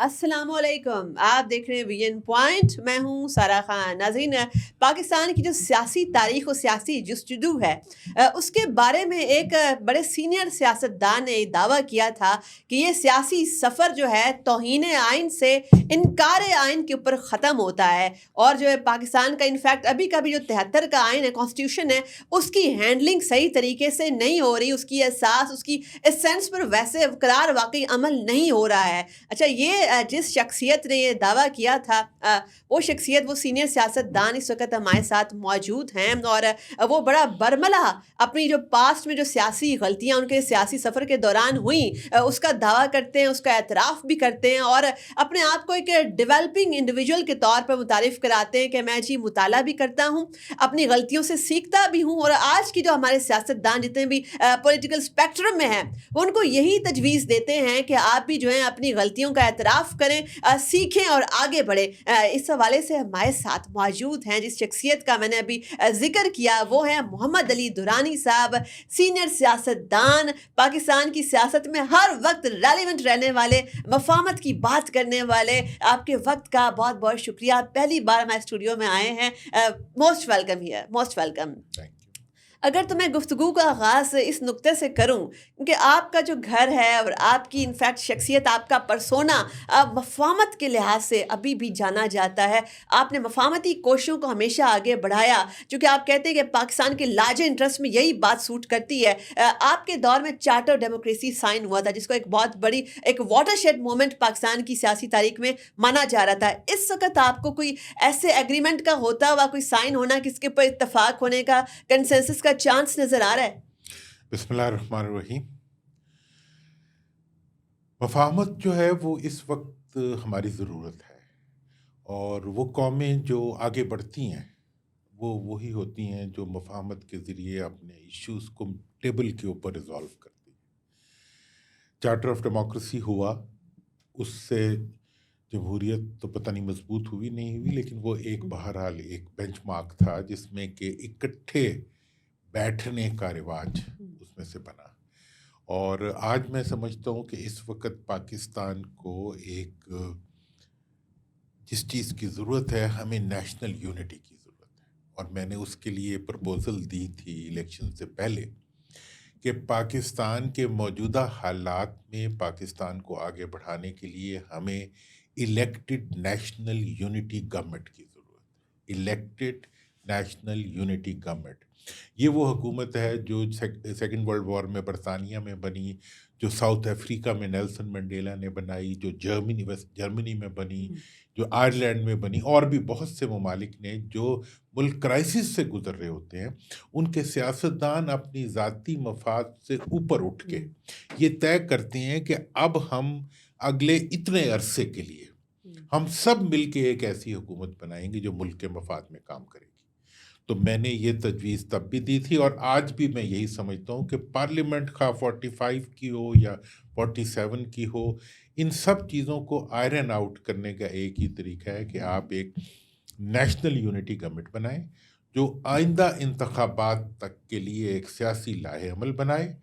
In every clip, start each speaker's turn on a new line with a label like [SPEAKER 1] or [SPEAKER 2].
[SPEAKER 1] अस्सलाम वालेकुम। आप देख रहे हैं वीएन पॉइंट। मैं हूं सारा खान। नाज़रीन, पाकिस्तान की जो सियासी तारीख और सियासी जस्तजू है, उसके बारे में एक बड़े सीनियर सियासतदान ने दावा किया था कि ये सियासी सफ़र जो है तौहीन आइन से इनकार आइन के ऊपर ख़त्म होता है, और जो है पाकिस्तान का इनफैक्ट अभी का भी जो 73 का आइन है, कॉन्स्टिट्यूशन है, उसकी हैंडलिंग सही तरीके से नहीं हो रही, उसकी एहसास, उसकी एसेंस पर वैसे करार वाकई अमल नहीं हो रहा है। अच्छा, ये जिस शख्सियत ने ये दावा किया था, वो शख्सियत, वो सीनियर सियासतदान इस वक्त हमारे साथ मौजूद हैं, और वो बड़ा बरमला अपनी जो पास्ट में जो सियासी गलतियां उनके सियासी सफ़र के दौरान हुई, उसका दावा करते हैं, उसका एतराफ़ भी करते हैं, और अपने आप को एक डेवलपिंग इंडिविजुअल के तौर पर मुतारिफ़ कराते हैं कि मैं जी मुताला भी करता हूँ, अपनी गलतियों से सीखता भी हूँ। और आज की जो हमारे सियासतदान जितने भी पॉलिटिकल स्पेक्ट्रम में हैं, वो उनको यही तजवीज़ देते हैं कि आप भी जो है अपनी गलतियों का एतराफ़ करें, सीखें और आगे बढ़ें। इस हवाले से हमारे साथ मौजूद हैं जिस शख्सियत का मैंने अभी ज़िक्र किया, वो है मोहम्मद अली दुरानी साहब, सीनियर सियासतदान, पाकिस्तान की सियासत में हर वक्त रेलिवेंट रहने वाले, मफाहमत की बात करने वाले। आपके वक्त का बहुत बहुत शुक्रिया, पहली बार हमारे स्टूडियो में आए हैं। Most welcome here, most welcome. अगर तो मैं गुफ्तगू का आगाज़ इस नुक्ते से करूं, क्योंकि आपका जो घर है और आपकी इनफैक्ट शख्सियत, आपका परसोना मफ़ाहमत के लिहाज से अभी भी जाना जाता है। आपने मफ़ाहमती कोशिशों को हमेशा आगे बढ़ाया, चूँकि आप कहते हैं कि पाकिस्तान के लार्जर इंटरेस्ट में यही बात सूट करती है। आपके दौर में चार्टर डेमोक्रेसी साइन हुआ था, जिसको एक बहुत बड़ी एक वाटरशेड मोमेंट पाकिस्तान की सियासी तारीख में माना जा रहा था। इस वक़्त आपको कोई ऐसे एग्रीमेंट का होता हुआ कोई साइन होना, किसके ऊपर इत्तफ़ाक होने का, कंसेंसस का चांस नज़र आ रहा है?
[SPEAKER 2] बिस्मिल्लाहिर्रहमानिर्रहीम। मफ़ाहमत जो है वो इस वक्त हमारी ज़रूरत है, और वो कौमें जो आगे बढ़ती हैं वो वही होती हैं जो मफ़ाहमत के ज़रिए अपने इश्यूज़ को टेबल के ऊपर रिज़ॉल्व करती हैं। चार्टर ऑफ डेमोक्रेसी हुआ, उससे जमहूरियत तो पता नहीं मजबूत हुई नहीं हुई, लेकिन वो एक बहरहाल एक बेंचमार्क था जिसमें कि इकट्ठे बैठने का रिवाज उसमें से बना। और आज मैं समझता हूँ कि इस वक्त पाकिस्तान को एक जिस चीज़ की ज़रूरत है, हमें नेशनल यूनिटी की ज़रूरत है। और मैंने उसके लिए प्रपोज़ल दी थी इलेक्शन से पहले कि पाकिस्तान के मौजूदा हालात में पाकिस्तान को आगे बढ़ाने के लिए हमें इलेक्टेड नेशनल यूनिटी गवर्नमेंट की ज़रूरत है। इलेक्टेड नेशनल यूनिटी गवर्नमेंट, ये वो हुकूमत है जो सेकेंड वर्ल्ड वॉर में बरतानिया में बनी, जो साउथ अफ्रीका में नेल्सन मंडेला ने बनाई, जो वेस्ट जर्मनी में बनी, जो आयरलैंड में बनी, और भी बहुत से ममालिक ने जो मुल्क क्राइसिस से गुजर रहे होते हैं, उनके सियासतदान अपनी ज़ाती मफाद से ऊपर उठ के ये तय करते हैं कि अब हम अगले इतने अरसे के लिए हम सब मिलके एक ऐसी हुकूमत बनाएंगे जो मुल्क के मफाद में काम करेगी। तो मैंने ये तजवीज़ तब भी दी थी, और आज भी मैं यही समझता हूँ कि पार्लियामेंट खा 45 की हो या 47 की हो, इन सब चीज़ों को आयरन आउट करने का एक ही तरीका है कि आप एक नेशनल यूनिटी गवर्नमेंट बनाएं जो आइंदा इंतखाबात तक के लिए एक सियासी लाहे अमल बनाए,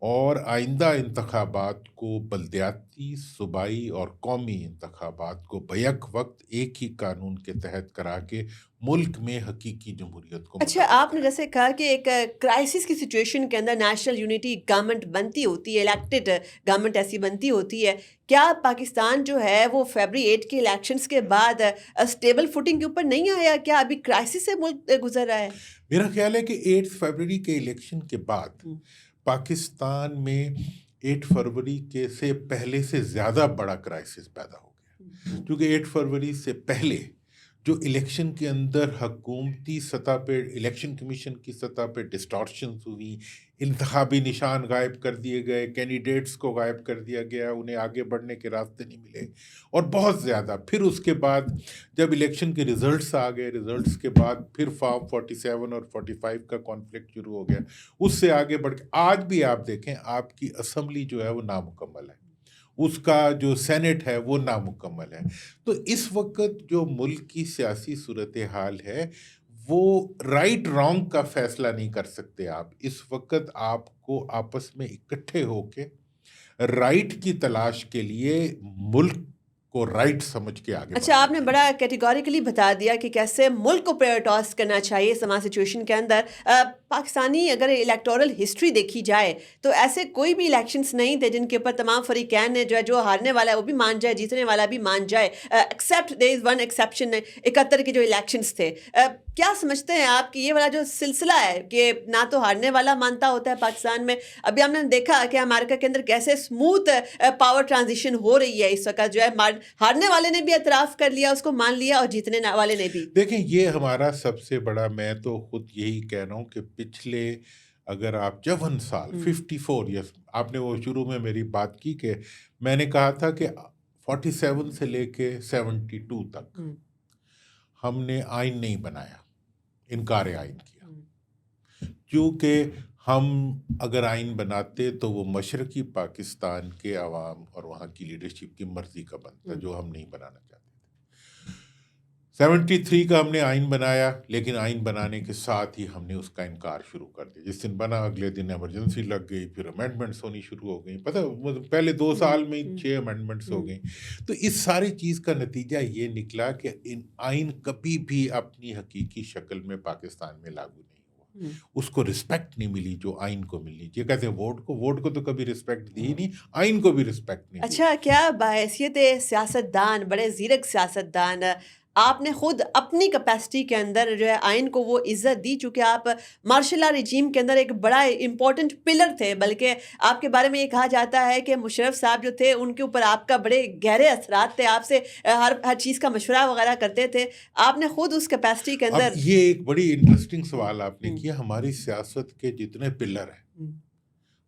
[SPEAKER 2] और आइंदा इंतखाबात को बल्दियाती, सूबाई और कौमी इंतखाबात को बैक वक्त एक ही कानून के तहत करा के मुल्क में हकीकी जमहूरियत को
[SPEAKER 1] अच्छा,
[SPEAKER 2] मुकम्मल
[SPEAKER 1] आपने
[SPEAKER 2] करें।
[SPEAKER 1] जैसे कहा कि एक क्राइसिस की सिचुएशन के अंदर नेशनल यूनिटी गवर्नमेंट बनती होती है, इलेक्टेड गवर्नमेंट ऐसी बनती होती है। क्या पाकिस्तान जो है वो फ़रवरी 8 के इलेक्शंस के बाद स्टेबल फुटिंग के ऊपर नहीं आया? क्या अभी क्राइसिस से मुल्क गुज़र रहा है?
[SPEAKER 2] मेरा ख्याल है कि 8 फरवरी के इलेक्शन के बाद
[SPEAKER 1] हुँ,
[SPEAKER 2] पाकिस्तान में 8 फरवरी के से पहले से ज़्यादा बड़ा क्राइसिस पैदा हो गया, क्योंकि 8 फरवरी से पहले जो इलेक्शन के अंदर हकूमती सतह पे, इलेक्शन कमीशन की सतह पे डिस्टॉर्शंस हुई, इंतखाबी निशान गायब कर दिए गए, कैंडिडेट्स को गायब कर दिया गया, उन्हें आगे बढ़ने के रास्ते नहीं मिले, और बहुत ज़्यादा। फिर उसके बाद जब इलेक्शन के रिजल्ट्स आ गए, रिजल्ट्स के बाद फिर फॉर्म 47 और 45 का कॉन्फ्लिक्ट शुरू हो गया। उससे आगे बढ़ के आज भी आप देखें, आपकी असम्बली जो है वो नामुकम्मल है, उसका जो सेनेट है वो नामुकम्मल है। तो इस वक्त जो मुल्क की सियासी सूरत हाल है, वो राइट रॉन्ग का फैसला नहीं कर सकते आप। इस वक्त आपको आपस में इकट्ठे होके राइट की तलाश के लिए मुल्क को राइट समझ के आगे
[SPEAKER 1] अच्छा,
[SPEAKER 2] बढ़ना
[SPEAKER 1] आपने
[SPEAKER 2] चाहिए।
[SPEAKER 1] बड़ा कैटेगोरिकली बता दिया कि कैसे मुल्क को प्रायोरिटाइज करना चाहिए समाज सिचुएशन के अंदर। पाकिस्तानी अगर इलेक्टोरल हिस्ट्री देखी जाए तो ऐसे कोई भी इलेक्शंस नहीं थे जिनके ऊपर तमाम फरीकैन ने जो है, जो हारने वाला है वो भी मान जाए, जीतने वाला भी मान जाए, except there is one exception 71 के जो इलेक्शंस थे। क्या समझते हैं आप कि ये वाला जो सिलसिला है कि ना तो हारने वाला मानता होता है पाकिस्तान में, अभी हमने देखा कि अमेरिका के अंदर कैसे स्मूथ पावर ट्रांजिशन हो रही है इस वक्त, जो है हारने वाले ने भी एतराफ़ कर लिया, उसको मान लिया, और जीतने वाले ने भी।
[SPEAKER 2] देखें, ये हमारा सबसे बड़ा, मैं तो खुद यही कह रहा हूँ कि पिछले, अगर आप 54 साल 54 ईयर्स, आपने वो शुरू में मेरी बात की कि मैंने कहा था कि 47 से लेके 72 तक हमने आइन नहीं बनाया, इनकार आइन किया, क्योंकि हम अगर आइन बनाते तो वो मशरकी पाकिस्तान के अवाम और वहाँ की लीडरशिप की मर्जी का बनता, जो हम नहीं बनाना चाहते थे। 73 का हमने आइन बनाया, लेकिन आइन बनाने के साथ ही हमने उसका इनकार शुरू कर दिया। जिस दिन बना अगले दिन इमरजेंसी लग गई, फिर अमेंडमेंट्स होनी शुरू हो गई। पता पहले 2 साल में ही 6 अमेंडमेंट्स हो गई। तो इस सारी चीज़ का नतीजा ये निकला कि इन आइन कभी भी अपनी हकीकी शक्ल में पाकिस्तान में लागू नहीं हुआ। उसको रिस्पेक्ट नहीं मिली जो आइन को मिलनी चाहिए। कहते हैं वोट को तो कभी रिस्पेक्ट दी ही नहीं, आइन को भी रिस्पेक्ट नहीं दी।
[SPEAKER 1] अच्छा, क्या बाहैसियत सियासतदान, बड़े ज़ीरक सियासतदान, आपने खुद अपनी कैपेसिटी के अंदर जो है आइन को वो इज़्ज़त दी, चूँकि आप मार्शल लॉ रिजीम के अंदर एक बड़ा इम्पोर्टेंट पिलर थे, बल्कि आपके बारे में ये कहा जाता है कि मुशर्रफ साहब जो थे उनके ऊपर आपका बड़े गहरे असरात थे, आपसे हर चीज़ का मशवरा वगैरह करते थे। आपने खुद उस कैपेसिटी के
[SPEAKER 2] अब
[SPEAKER 1] अंदर
[SPEAKER 2] ये एक बड़ी इंटरेस्टिंग सवाल आपने किया। हमारी सियासत के जितने पिलर हैं,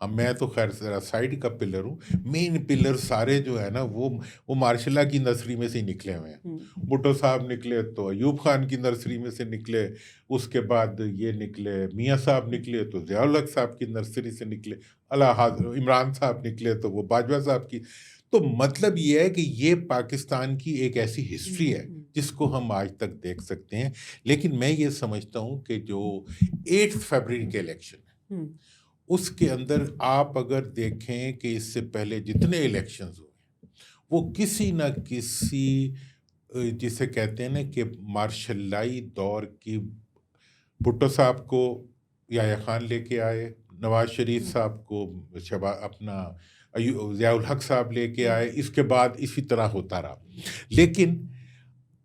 [SPEAKER 2] अब मैं तो खैर साइड का पिलर हूँ, मेन पिलर सारे जो है ना वो मार्शल लॉ की नर्सरी में से ही निकले हुए हैं। भुट्टो साहब निकले तो अयूब खान की नर्सरी में से निकले, उसके बाद ये निकले मियाँ साहब निकले तो ज़ियाउल हक साहब की नर्सरी से निकले, इमरान साहब निकले तो वो बाजवा साहब की। तो मतलब ये है कि ये पाकिस्तान की एक ऐसी हिस्ट्री है जिसको हम आज तक देख सकते हैं। लेकिन मैं ये समझता हूँ कि जो 8 फरवरी के इलेक्शन है, उसके अंदर आप अगर देखें कि इससे पहले जितने इलेक्शंस हुए वो किसी न किसी जिसे कहते हैं ना कि मार्शलाई दौर की, भुट्टो साहब को याह्या खान लेके आए, नवाज शरीफ साहब को ज़ियाउल हक साहब लेके आए, इसके बाद इसी तरह होता रहा। लेकिन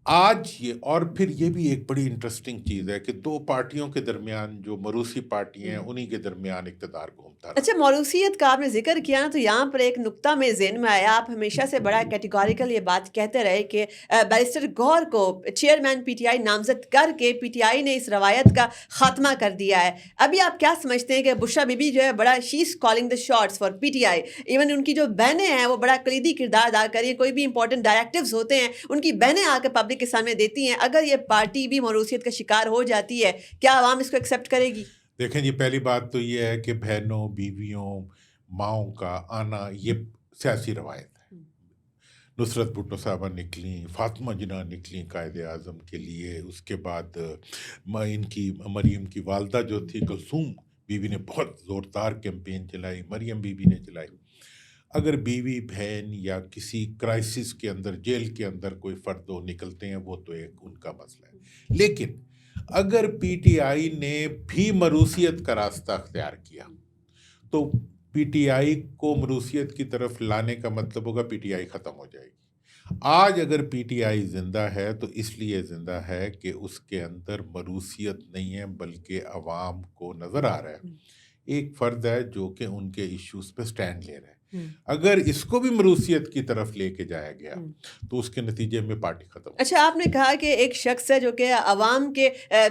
[SPEAKER 2] आज ये, और फिर ये भी एक बड़ी इंटरेस्टिंग चीज़ है कि 2 पार्टियों के दरमियान, जो मरूसी पार्टी हैं, उन्हीं के दरमियान इक़्तिदार घूमता रहा।
[SPEAKER 1] अच्छा, मौरूसियत का आपने जिक्र किया ना, तो यहाँ पर एक नुक्ता में ज़हन में आया। आप हमेशा से बड़ा कैटेगोरिकल ये बात कहते रहे कि बैरिस्टर गौहर को चेयरमैन पीटीआई नामजद करके पीटीआई ने इस रवायत का खात्मा कर दिया है। अभी आप क्या समझते हैं कि बुशरा बीबी जो है बड़ा, she is calling the shots for PTI, even उनकी जो बहनें हैं वो बड़ा कलीदी किरदार अदा कर रही हैं। कोई भी इंपॉर्टेंट डायरेक्टिव्स होते हैं उनकी बहनें आकर पब्लिक के सामने देती हैं। अगर ये पार्टी भी मौरूसियत का शिकार हो जाती है, क्या आवाम इसको एक्सेप्ट करेगी?
[SPEAKER 2] देखें जी, पहली बात तो ये है कि बहनों, बीवियों, माओं का आना ये सियासी रवायत है। नुसरत भुट्टो साहबा निकली, फातिमा जिन्ना निकली कायदे आज़म के लिए, उसके बाद इनकी मरियम की वालदा जो थी कुलसूम बीवी ने बहुत ज़ोरदार कैंपेन चलाई, मरियम बीवी ने चलाई। अगर बीवी, बहन या किसी क्राइसिस के अंदर, जेल के अंदर कोई फ़र्द निकलते हैं, वो तो एक उनका मसला है। लेकिन अगर पीटीआई ने भी मरूसियत का रास्ता अख्तियार किया तो पीटीआई को मरूसियत की तरफ लाने का मतलब होगा पीटीआई ख़त्म हो जाएगी। आज अगर पीटीआई ज़िंदा है तो इसलिए ज़िंदा है कि उसके अंदर मरूसियत नहीं है, बल्कि अवाम को नज़र आ रहा है एक फ़र्द है जो कि उनके इश्यूज़ पे स्टैंड ले रहा है। अगर इसको भी मरूसियत की तरफ लेके जाया गया तो उसके नतीजे में पार्टी खत्म।
[SPEAKER 1] अच्छा, आपने कहा कि एक शख्स है जो कि अवाम के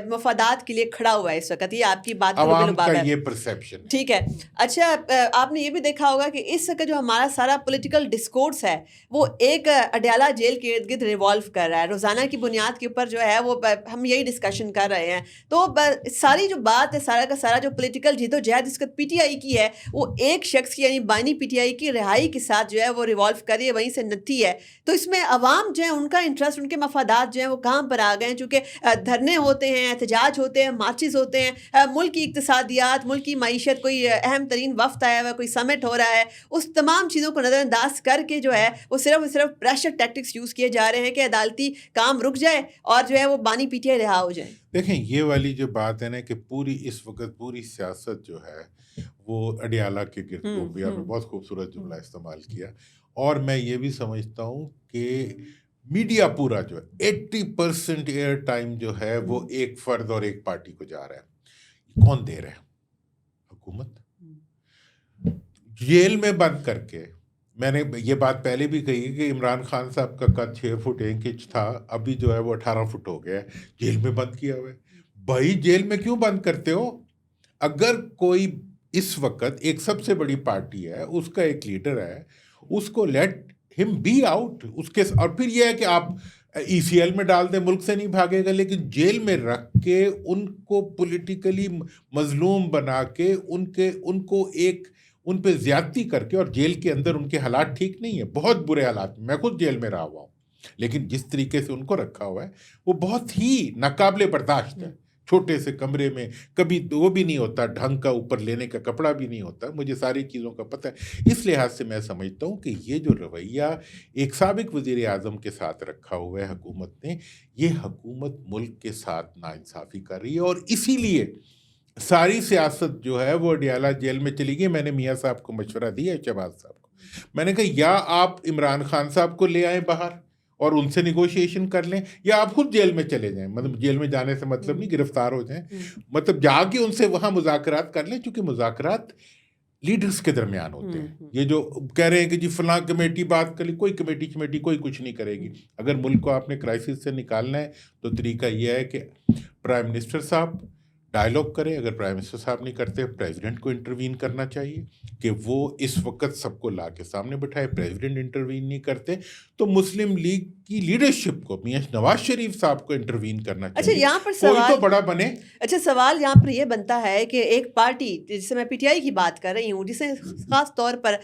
[SPEAKER 1] मफादात के लिए खड़ा हुआ है इस वक्त, ये आपकी बात
[SPEAKER 2] अवाम का ये परसेप्शन है।
[SPEAKER 1] ठीक है। अच्छा, आपने ये भी देखा होगा कि इस वक्त जो हमारा सारा पॉलिटिकल डिस्कोर्स है वो एक अडयाला जेल के इर्द गिर्द रिवॉल्व कर रहा है। रोज़ाना की बुनियाद के ऊपर जो है वो हम यही डिस्कशन कर रहे हैं। तो सारी जो बात है, सारा का सारा जो पॉलिटिकल जिदोजहद इस वक्त पीटीआई की है, वो एक शख्स की यानी बानी पीटीआई آئی کی رہائی کے ساتھ جو ہے وہ ریوالو کر رہی ہے, وہیں سے نتی ہے. تو اس میں عوام جو ہے ان کا انٹرسٹ, ان کے مفادات جو ہیں وہ کہاں پر آ گئے ہیں, چونکہ دھرنے ہوتے ہیں, احتجاج ہوتے ہیں, مارچز ہوتے ہیں, ملک کی اقتصادیات, ملک کی معیشت, کوئی اہم ترین وفد آیا ہوا ہے, کوئی سمٹ ہو رہا ہے, اس تمام چیزوں کو نظر انداز کر کے جو ہے وہ صرف پریشر ٹیکٹکس یوز کیے جا رہے ہیں کہ عدالتی کام رک جائے اور جو ہے وہ بانی پی ٹی آئی رہا ہو جائے.
[SPEAKER 2] دیکھیں یہ والی جو بات ہے نا کہ اس وقت پوری سیاست جو ہے وہ اڈیالہ کے گرد گھوم رہی ہے. آپ نے بہت خوبصورت جملہ استعمال کیا, اور میں یہ بھی سمجھتا ہوں کہ میڈیا پورا جو ہے 80% ایئر ٹائم جو ہے وہ ایک فرد اور ایک پارٹی کو جا رہا ہے. کون دے رہا ہے؟ حکومت. جیل میں بند کر کے, میں نے یہ بات پہلے بھی کہی کہ عمران خان صاحب کا قد 6 فٹ 1 انچ تھا, ابھی جو ہے وہ 18 فٹ ہو گیا ہے, جیل میں بند کیا ہوا ہے. بھائی جیل میں کیوں بند کرتے ہو؟ اگر کوئی اس وقت ایک سب سے بڑی پارٹی ہے, اس کا ایک لیڈر ہے, اس کو لیٹ ہم بی آؤٹ. اس کے اور پھر یہ ہے کہ آپ ای سی ایل میں ڈال دیں, ملک سے نہیں بھاگے گا, لیکن جیل میں رکھ کے ان کو پولیٹیکلی مظلوم بنا کے ان کو ایک ان پہ زیادتی کر کے, اور جیل کے اندر ان کے حالات ٹھیک نہیں ہیں, بہت برے حالات. میں خود جیل میں رہا ہوا ہوں, لیکن جس طریقے سے ان کو رکھا ہوا ہے وہ بہت ہی ناقابل برداشت ہے. چھوٹے سے کمرے میں, کبھی وہ بھی نہیں ہوتا ڈھنگ کا, اوپر لینے کا کپڑا بھی نہیں ہوتا. مجھے ساری چیزوں کا پتہ ہے. اس لحاظ سے میں سمجھتا ہوں کہ یہ جو رویہ ایک سابق وزیر اعظم کے ساتھ رکھا ہوا ہے حکومت نے, یہ حکومت ملک کے ساتھ ناانصافی کر رہی ہے, اور اسی لیے ساری سیاست جو ہے وہ اڈیالہ جیل میں چلی گئی. میں نے میاں صاحب کو مشورہ دیا, شہباز صاحب کو, میں نے کہا یا آپ عمران خان صاحب کو لے آئیں باہر اور ان سے نیگوشیشن کر لیں, یا آپ خود جیل میں چلے جائیں. مطلب جیل میں جانے سے مطلب نہیں گرفتار ہو جائیں, مطلب جا کے ان سے وہاں مذاکرات کر لیں, چونکہ مذاکرات لیڈرز کے درمیان ہوتے ہیں. یہ جو کہہ رہے ہیں کہ جی فلاں کمیٹی بات کر لی, کوئی کمیٹی کوئی کچھ نہیں کرے گی. اگر ملک کو آپ نے کرائسس سے نکالنا ہے تو طریقہ یہ ہے کہ پرائم منسٹر صاحب ڈائلاگ کرے. اگر پرائم منسٹر صاحب نہیں کرتے, پریزیڈنٹ کو انٹروین کرنا چاہیے کہ وہ اس وقت سب کو لا کے سامنے بٹھائے. پریزیڈنٹ انٹروین نہیں کرتے تو مسلم لیگ کی لیڈرشپ کو, میاں نواز شریف صاحب کو انٹروین کرنا چاہیے.
[SPEAKER 1] اچھا یہاں پر
[SPEAKER 2] کوئی تو بڑا بنے.
[SPEAKER 1] اچھا سوال یہاں پر یہ بنتا ہے کہ ایک پارٹی جس سے میں پی ٹی آئی کی بات کر رہی ہوں, جسے خاص طور پر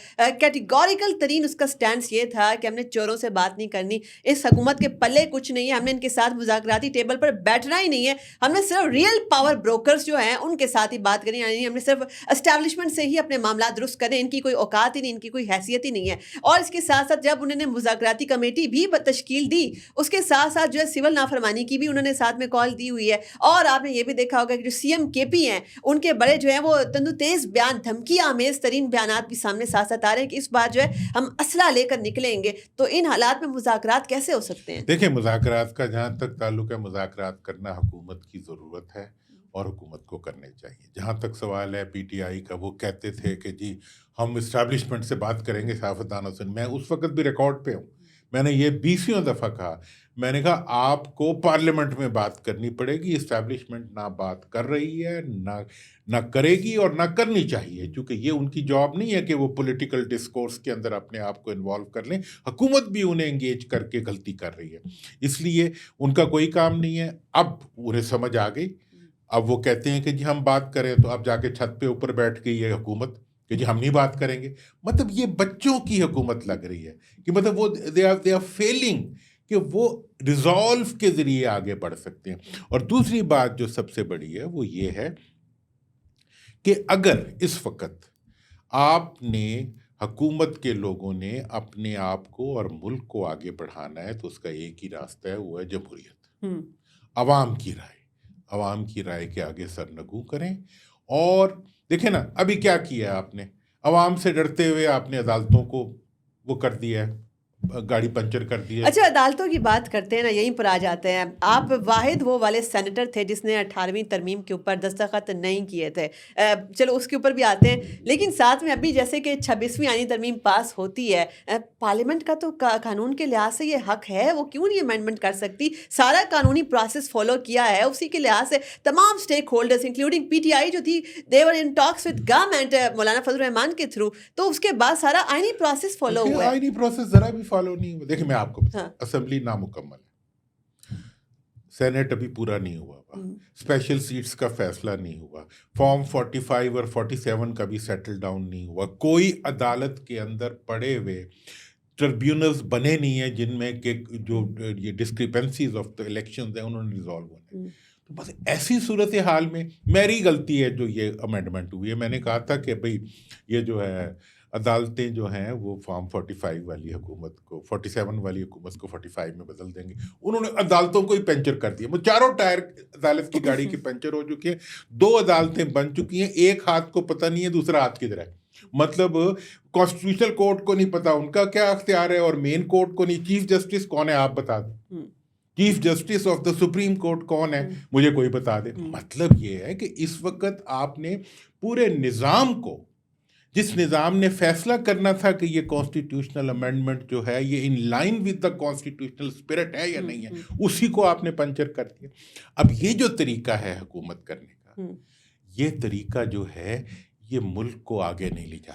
[SPEAKER 1] کیٹیگوریکل ترین اس کا سٹینس یہ تھا کہ ہم نے چوروں سے بات نہیں کرنی, اس حکومت کے پلے کچھ نہیں ہے, ہم نے ان کے ساتھ مذاکراتی ٹیبل پر بیٹھنا ہی نہیں ہے, ہم نے صرف ریئل پاور بروکرز جو ہیں ان کے ساتھ ہی بات کرنی, یعنی ہم نے صرف اسٹیبلشمنٹ سے ہی اپنے معاملات درست کرنے, ان کی کوئی اوقات ہی نہیں, ان کی کوئی حیثیت ہی نہیں ہے. اور اس کے ساتھ ساتھ جب انہوں نے مذاکراتی کمیٹی بھی تشکیل دی, اس کے ساتھ ساتھ جو ہے سول نافرمانی کی بھی انہوں نے ساتھ میں کال دی ہوئی ہے. اور آپ نے یہ بھی دیکھا ہوگا کہ جو سی ایم کے پی ہیں, ان کے بڑے جو ہیں وہ تندو تیز بیان, دھمکی آمیز ترین بیانات بھی سامنے ساتھ ساتھ آ رہے ہیں کہ اس بار جو ہے ہم اسلحہ لے کر نکلیں گے. تو ان حالات میں مذاکرات کیسے ہو سکتے ہیں؟
[SPEAKER 2] دیکھیں مذاکرات کا جہاں تک تعلق ہے, مذاکرات کرنا حکومت کی ضرورت ہے اور حکومت کو کرنے چاہیے. جہاں تک سوال ہے پی ٹی آئی کا, وہ کہتے تھے کہ جی ہم اسٹیبلشمنٹ سے بات کریں گے, سیاستدانوں سے. میں اس وقت بھی ریکارڈ پہ ہوں, میں نے یہ 20ویں دفعہ کہا, میں نے کہا آپ کو پارلیمنٹ میں بات کرنی پڑے گی. اسٹیبلشمنٹ نہ بات کر رہی ہے, نہ کرے گی, اور نہ کرنی چاہیے, کیونکہ یہ ان کی جاب نہیں ہے کہ وہ پولیٹیکل ڈسکورس کے اندر اپنے آپ کو انوالو کر لیں. حکومت بھی انہیں انگیج کر کے غلطی کر رہی ہے, اس لیے ان کا کوئی کام نہیں ہے. اب انہیں سمجھ آ گئی, اب وہ کہتے ہیں کہ جی ہم بات کریں, تو اب جا کے چھت پہ اوپر بیٹھ گئی ہے حکومت کہ جی ہم نہیں بات کریں گے. مطلب یہ بچوں کی حکومت لگ رہی ہے کہ مطلب وہ دے آر فیلنگ کہ وہ ریزالو کے ذریعے آگے بڑھ سکتے ہیں. اور دوسری بات جو سب سے بڑی ہے وہ یہ ہے کہ اگر اس وقت آپ نے حکومت کے لوگوں نے اپنے آپ کو اور ملک کو آگے بڑھانا ہے, تو اس کا ایک ہی راستہ ہے, وہ ہے جمہوریت. عوام کی رائے, عوام کی رائے کے آگے سرنگو کریں. اور دیکھیں نا ابھی کیا کیا ہے آپ نے, عوام سے ڈرتے ہوئے آپ نے عدالتوں کو وہ کر دیا ہے, گاڑی پنچر کر دی ہے.
[SPEAKER 1] اچھا عدالتوں کی بات کرتے ہیں نا, یہیں پر آ جاتے ہیں آپ. واحد وہ والے سینیٹر تھے جس نے 18ویں ترمیم کے اوپر دستخط نہیں کیے تھے, چلو اس کے اوپر بھی آتے ہیں. لیکن ساتھ میں ابھی جیسے کہ 26ویں آئینی ترمیم پاس ہوتی ہے, پارلیمنٹ کا تو قانون کے لحاظ سے یہ حق ہے, وہ کیوں نہیں امینڈمنٹ کر سکتی؟ سارا قانونی پروسیس فالو کیا ہے, اسی کے لحاظ سے تمام stake holders including P T I جو تھی, دے ور ان ٹاکس ود گورنمنٹ مولانا فضل الرحمان کے تھرو, تو اس کے بعد سارا آئینی پروسیس فالو ہوا ہے.
[SPEAKER 2] آئینی پروسیس ذرا بھی فالو نہیں ہوا. دیکھیں میں آپ کو اسمبلی نامکمل ہے, सेनेट अभी पूरा नहीं हुआ हुआ,
[SPEAKER 1] हम्म,
[SPEAKER 2] स्पेशल सीट्स का फैसला नहीं हुआ, फॉर्म 45 और 47 का भी सेटल डाउन नहीं हुआ, कोई अदालत के अंदर पड़े हुए ट्रिब्यूनल्स बने नहीं है जिनमें के जो ये डिस्क्रिपेंसीज ऑफ द इलेक्शंस हैं उन्होंने रिजॉल्व होने।
[SPEAKER 1] हम्म,
[SPEAKER 2] तो बस ऐसी सूरत हाल में मेरी गलती है जो ये अमेंडमेंट हुई है। मैंने कहा था कि भाई ये जो है अदालतें जो हैं वो फॉर्म 45 वाली हुकूमत को 47 वाली हुकूमत को 45 में बदल देंगे। उन्होंने अदालतों को ही पंचर कर दिया। वो चारों टायर अदालत की गाड़ी के पंचर हो चुके हैं, 2 अदालतें बन चुकी हैं, एक हाथ को पता नहीं है दूसरा हाथ किधर है। मतलब कॉन्स्टिट्यूशनल कोर्ट को नहीं पता उनका क्या अख्तियार है और मेन कोर्ट को नहीं। चीफ जस्टिस कौन है आप बता दें,
[SPEAKER 1] hmm,
[SPEAKER 2] chief justice of the supreme court कौन है
[SPEAKER 1] हम्म,
[SPEAKER 2] मुझे कोई बता दे। मतलब ये है कि इस वक्त आपने पूरे निज़ाम को, जिस निज़ाम ने फैसला करना था कि ये कॉन्स्टिट्यूशनल अमेंडमेंट जो है ये in line with the constitutional spirit है या नहीं है, उसी को आपने पंचर कर दिया। अब ये जो तरीका है हुकूमत करने का, ये तरीका जो है ये मुल्क को आगे नहीं ले जाता।